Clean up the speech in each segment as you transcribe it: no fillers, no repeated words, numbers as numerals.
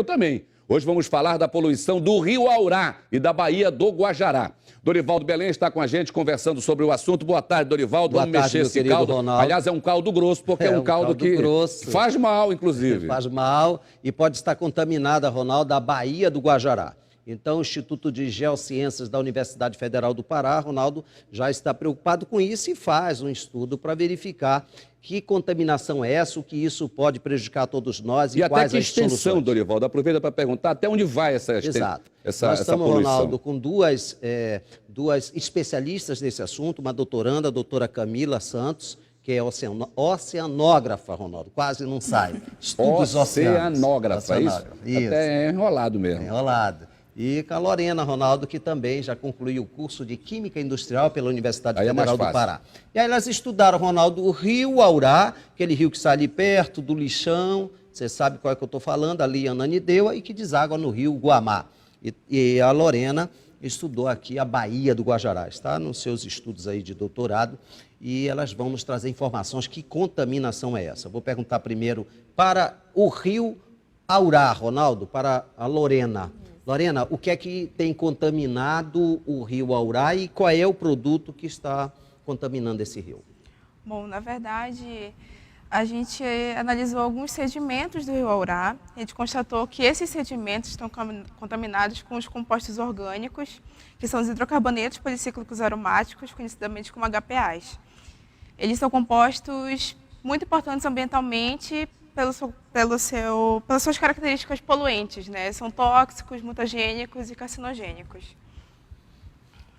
também. Hoje vamos falar da poluição do Rio Aurá e da Baía do Guajará. Dorivaldo Belém está com a gente conversando sobre o assunto. Boa tarde, Dorivaldo. Boa Vamos tarde, mexer esse caldo. Ronaldo. Aliás, é um caldo grosso, porque é um caldo que grosso. Faz mal, inclusive. Faz mal e pode estar contaminada, Ronaldo, a Baía do Guajará. Então, o Instituto de Geociências da Universidade Federal do Pará, Ronaldo, já está preocupado com isso e faz um estudo para verificar que contaminação é essa, o que isso pode prejudicar a todos nós e quais até que as extensão, soluções. Dorivaldo, aproveita para perguntar até onde vai essa Exato. essa Nós estamos, poluição. Ronaldo, com duas especialistas nesse assunto, uma doutoranda, a doutora Camila Santos, que é oceanógrafa, Ronaldo, quase não sai. Estudos oceanos. Oceanógrafa, isso? Até é enrolado mesmo. É enrolado. E com a Lorena, Ronaldo, que também já concluiu o curso de Química Industrial pela Universidade Federal do Pará. E aí elas estudaram, Ronaldo, o Rio Aurá, aquele rio que está ali perto do lixão, você sabe qual é que eu estou falando, ali em Ananindeua, e que deságua no rio Guamá. E a Lorena estudou aqui a Baía do Guajará, está nos seus estudos aí de doutorado, e elas vão nos trazer informações, que contaminação é essa. Vou perguntar primeiro para o Rio Aurá, Ronaldo, para a Lorena. Lorena, o que é que tem contaminado o Rio Aurá e qual é o produto que está contaminando esse rio? Bom, na verdade, a gente analisou alguns sedimentos do Rio Aurá. A gente constatou que esses sedimentos estão contaminados com os compostos orgânicos, que são os hidrocarbonetos policíclicos aromáticos, conhecidamente como HPAs. Eles são compostos muito importantes ambientalmente pelas suas características poluentes, né? São tóxicos, mutagênicos e carcinogênicos.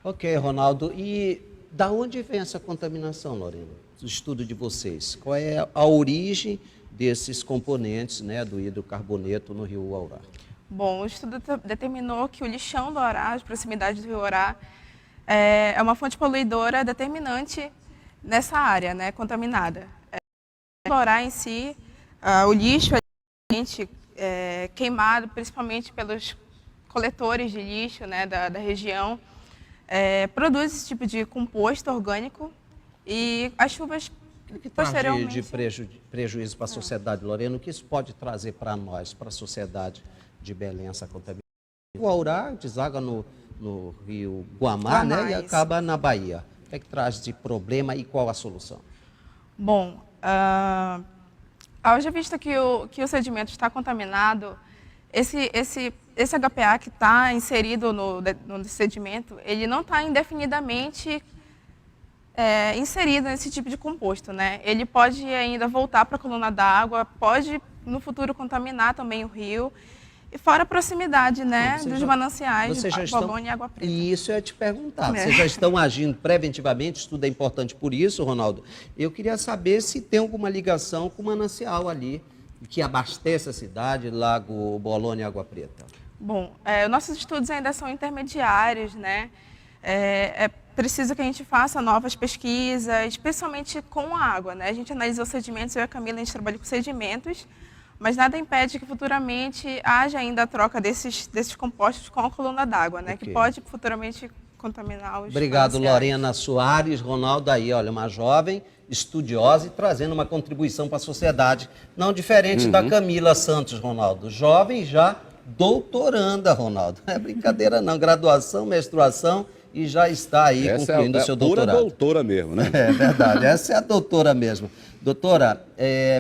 Ok, Ronaldo. E da onde vem essa contaminação, Lorena? Do estudo de vocês. Qual é a origem desses componentes, né, do hidrocarboneto no Rio Aurá? Bom, o estudo determinou que o lixão do Aurá, as proximidades do Rio Aurá, é uma fonte poluidora determinante nessa área, né, contaminada. O Aurá em si, o lixo é queimado principalmente pelos coletores de lixo, né, da região, produz esse tipo de composto orgânico e as chuvas posteriormente... de prejuízo para a sociedade, Lorena, o que isso pode trazer para nós, para a sociedade de Belém, essa contaminação? O Aurá deságua no rio Guamá, né, e acaba na Bahia. O que é que traz de problema e qual a solução? Bom, haja vista que o sedimento está contaminado, esse HPA que está inserido no sedimento, ele não está indefinidamente inserido nesse tipo de composto, né? Ele pode ainda voltar para a coluna d'água, pode no futuro contaminar também o rio, e fora a proximidade, né, dos mananciais de Bobone e Água Preta. E isso eu ia te perguntar, vocês já estão agindo preventivamente, isso tudo é importante por isso, Ronaldo. Eu queria saber se tem alguma ligação com o manancial ali, que abastece a cidade, Lago Bolônia e Água Preta. Bom, nossos estudos ainda são intermediários, né? É preciso que a gente faça novas pesquisas, especialmente com a água, né? A gente analisou sedimentos, eu e a Camila, a gente trabalha com sedimentos, mas nada impede que futuramente haja ainda a troca desses compostos com a coluna d'água, né? Okay. Que pode futuramente contaminar os Obrigado, Lorena Soares. Ronaldo aí, olha, uma jovem estudiosa e trazendo uma contribuição para a sociedade, não diferente da Camila Santos, Ronaldo. Jovem já doutoranda, Ronaldo. Não é brincadeira não, graduação, mestração e já está aí concluindo o seu doutorado. Essa é a doutora mesmo, né? É verdade, essa é a doutora mesmo. Doutora,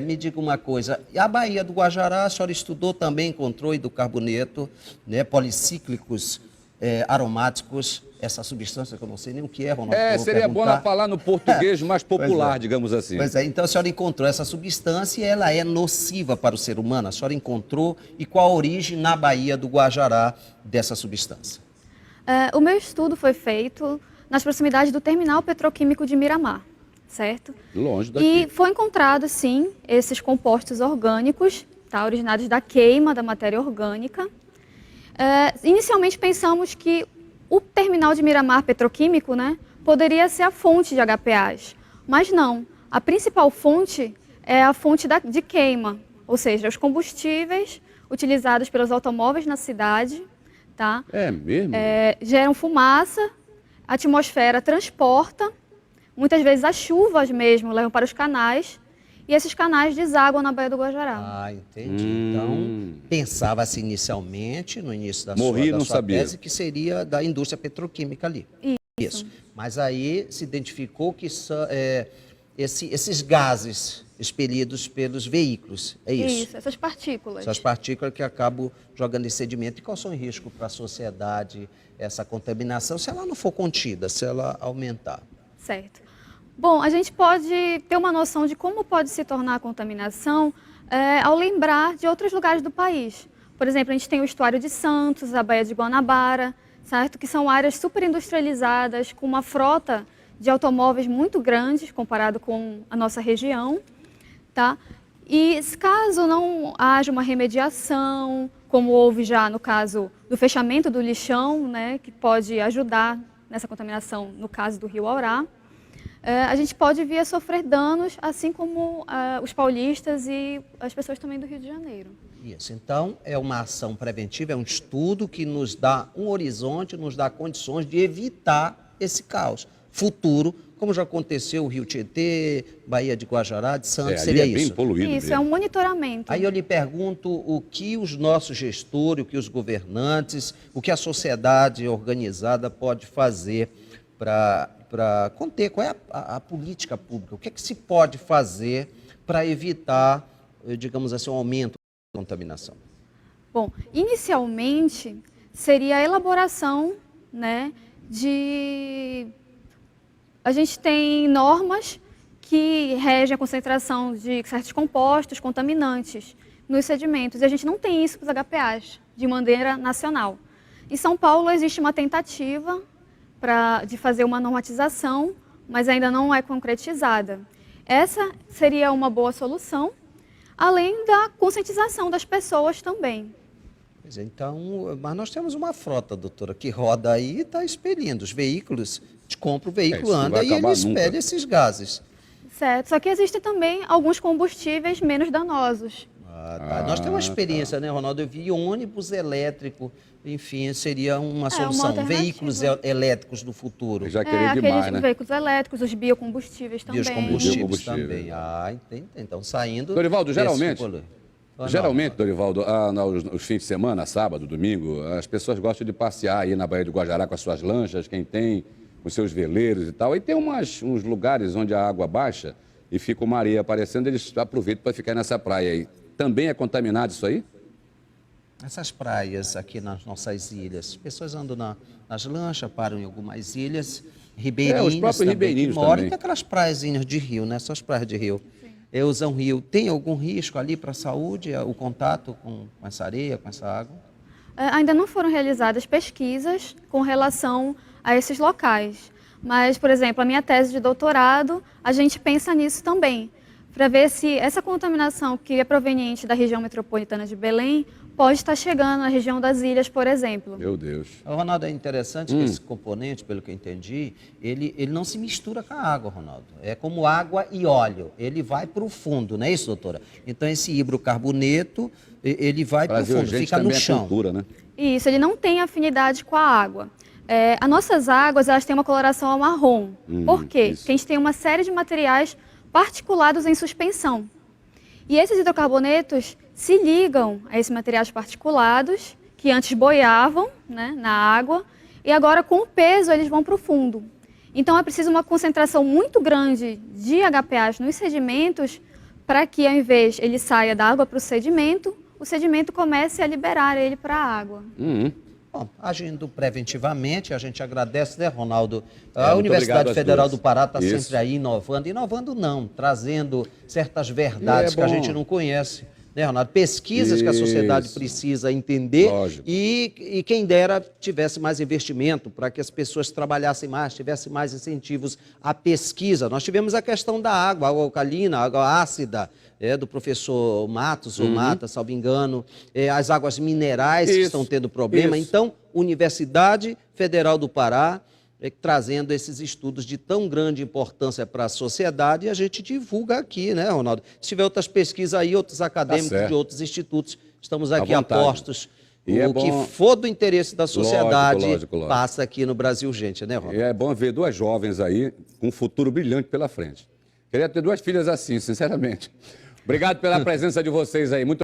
me diga uma coisa, a Baía do Guajará, a senhora estudou também, encontrou hidrocarboneto, né, policíclicos aromáticos, essa substância que eu não sei nem o que é, Ronaldo. Seria bom ela falar no português mais popular, digamos assim. Pois é, então a senhora encontrou essa substância e ela é nociva para o ser humano. A senhora encontrou e qual a origem na Baía do Guajará dessa substância? O meu estudo foi feito nas proximidades do terminal petroquímico de Miramar, certo? Longe daqui. E foi encontrado, sim, esses compostos orgânicos, tá, originados da queima da matéria orgânica. Inicialmente pensamos que o terminal de Miramar petroquímico, né, poderia ser a fonte de HPAs, mas não. A principal fonte é a fonte de queima, ou seja, os combustíveis utilizados pelos automóveis na cidade, tá? É mesmo? Geram fumaça, a atmosfera transporta, muitas vezes as chuvas mesmo levam para os canais e esses canais desaguam na Baía do Guajará. Ah, entendi. Então, pensava-se inicialmente, no início da Morri, não sua sabia. tese, que seria da indústria petroquímica ali. Isso. Mas aí se identificou que esses gases expelidos pelos veículos, é isso? Isso, essas partículas. Essas partículas que acabam jogando em sedimento. E qual são o risco para a sociedade, essa contaminação, se ela não for contida, se ela aumentar? Certo. Bom, a gente pode ter uma noção de como pode se tornar a contaminação ao lembrar de outros lugares do país. Por exemplo, a gente tem o Estuário de Santos, a Baía de Guanabara, certo? Que são áreas super industrializadas, com uma frota de automóveis muito grandes comparado com a nossa região, tá? E caso não haja uma remediação, como houve já no caso do fechamento do lixão, né, que pode ajudar nessa contaminação no caso do Rio Aurá, a gente pode vir a sofrer danos, assim como os paulistas e as pessoas também do Rio de Janeiro. Isso, então é uma ação preventiva, é um estudo que nos dá um horizonte, nos dá condições de evitar esse caos futuro, como já aconteceu o Rio Tietê, Baía de Guajará, de Santos, seria bem isso? Poluído Isso, mesmo. é um monitoramento. Aí eu lhe pergunto o que os nossos gestores, o que os governantes, o que a sociedade organizada pode fazer para conter, qual é a política pública, o que é que se pode fazer para evitar, digamos assim, um aumento da contaminação? Bom, inicialmente seria a elaboração, né, de... A gente tem normas que regem a concentração de certos compostos contaminantes nos sedimentos, e a gente não tem isso para os HPAs, de maneira nacional. Em São Paulo existe uma tentativa de fazer uma normatização, mas ainda não é concretizada. Essa seria uma boa solução, além da conscientização das pessoas também. Pois é, então, mas nós temos uma frota, doutora, que roda aí e está expelindo. Os veículos, a gente compra o veículo, isso não anda vai e ele acabar expele nunca. esses gases. Certo, só que existem também alguns combustíveis menos danosos. Nós temos uma experiência, né, Ronaldo? Eu vi ônibus elétrico, enfim, seria uma solução. alternativa. Veículos elétricos do futuro. Já querer Aqueles demais, né? veículos elétricos, os biocombustíveis também. Biocombustíveis Biocombustível. também. Ah, entendi. Então, saindo... Dorivaldo, geralmente, Ronaldo. Dorivaldo, nos fins de semana, sábado, domingo, as pessoas gostam de passear aí na Baía do Guajará com as suas lanchas, quem tem os seus veleiros e tal. E tem uns lugares onde a água baixa e fica uma areia aparecendo, eles aproveitam para ficar nessa praia aí. Também é contaminado isso aí? Essas praias aqui nas nossas ilhas, as pessoas andam nas lanchas, param em algumas ilhas, ribeirinhos os próprios também, ribeirinhos que moram, também. e tem aquelas praiazinhas de rio, né? Essas praias de rio. Usam rio. Tem algum risco ali para a saúde, o contato com essa areia, com essa água? Ainda não foram realizadas pesquisas com relação a esses locais. Mas, por exemplo, a minha tese de doutorado, a gente pensa nisso também, para ver se essa contaminação que é proveniente da região metropolitana de Belém pode estar chegando na região das ilhas, por exemplo. Meu Deus. Ronaldo, é interessante que esse componente, pelo que eu entendi, ele não se mistura com a água, Ronaldo. É como água e óleo. Ele vai para o fundo, não é isso, doutora? Então, esse hidrocarboneto, ele vai para o fundo, fica no chão. Cultura, né? Isso, ele não tem afinidade com a água. As nossas águas, elas têm uma coloração marrom. Por quê? Isso. Porque a gente tem uma série de materiais particulados em suspensão. E esses hidrocarbonetos se ligam a esses materiais particulados, que antes boiavam, né, na água, e agora com o peso eles vão para o fundo. Então é preciso uma concentração muito grande de HPAs nos sedimentos para que, ao invés ele saia da água para o sedimento comece a liberar ele para a água. Bom, agindo preventivamente, a gente agradece, né, Ronaldo? A muito Universidade obrigado às Federal duas. do Pará está Isso. sempre aí inovando. Inovando não, trazendo certas verdades E é que a bom. gente não conhece. Né, Ronaldo? Pesquisas que a sociedade Isso. precisa entender. Lógico. E quem dera tivesse mais investimento para que as pessoas trabalhassem mais, tivessem mais incentivos à pesquisa. Nós tivemos a questão da água alcalina, água ácida, do professor Matos, ou Mata, salvo engano, as águas minerais que Isso, estão tendo problema. isso. Então, Universidade Federal do Pará, trazendo esses estudos de tão grande importância para a sociedade, e a gente divulga aqui, né, Ronaldo? Se tiver outras pesquisas aí, outros acadêmicos certo. de outros institutos, estamos aqui À a vontade. postos. E é O que bom- for do interesse da sociedade Lógico. passa aqui no Brasil, gente, né, E Ronaldo? é bom ver duas jovens aí com um futuro brilhante pela frente. Queria ter 2 filhas assim, sinceramente. Obrigado pela presença de vocês aí. Muito